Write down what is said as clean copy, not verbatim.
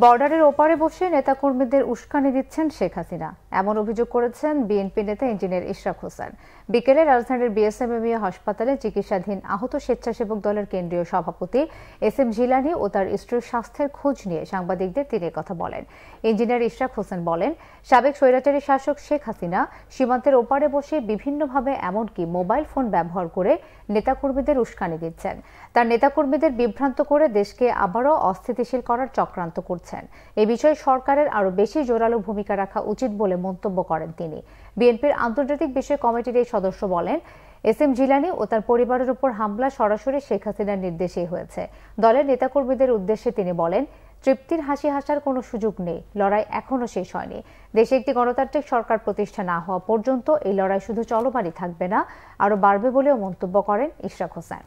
বর্ডারের ওপারে বসে নেতাকর্মীদের উস্কানি দিচ্ছেন শেখ হাসিনা, এমন অভিযোগ করেছেন বিএনপি নেতা ইঞ্জিনিয়ার ইশরাক হোসেন। বিকেলে রাজধানীর বিএসএমএমইএ হাসপাতালে চিকিৎসাধীন আহত স্বেচ্ছাসেবক দলের কেন্দ্রীয় সভাপতি এস.এম. জিলানী ও তার স্ত্রীর স্বাস্থ্যের খোঁজ নিয়ে সাংবাদিকদের তিনি কথা বলেন। ইঞ্জিনিয়ার ইশরাক হোসেন বলেন, সাবেক স্বৈরাচারী শাসক শেখ হাসিনা সীমান্তের ওপারে বসে বিভিন্নভাবে এমনকি মোবাইল ফোন ব্যবহার করে নেতাকর্মীদের উস্কানি দিচ্ছেন। তার নেতাকর্মীদের বিভ্রান্ত করে দেশকে আবারও অস্থিতিশীল করার চক্রান্ত করছেন। এ বিষয়ে সরকারের আরও বেশি জোরালো ভূমিকা রাখা উচিত বলে মন্তব্য করেন তিনি। বিএনপির আন্তর্জাতিক বিষয় কমিটির এই সদস্য বলেন, এস.এম. জিলানী ও তার পরিবারের উপর হামলা সরাসরি শেখ হাসিনার নির্দেশেই হয়েছে। দলের নেতাকর্মীদের উদ্দেশ্যে তিনি বলেন, তৃপ্তির হাসি হাসার কোনো সুযোগ নেই, লড়াই এখনও শেষ হয়নি। দেশে একটি গণতান্ত্রিক সরকার প্রতিষ্ঠা না হওয়া পর্যন্ত এই লড়াই শুধু চলমানই থাকবে না, আরও বাড়বে বলেও মন্তব্য করেন ইশরাক হোসেন।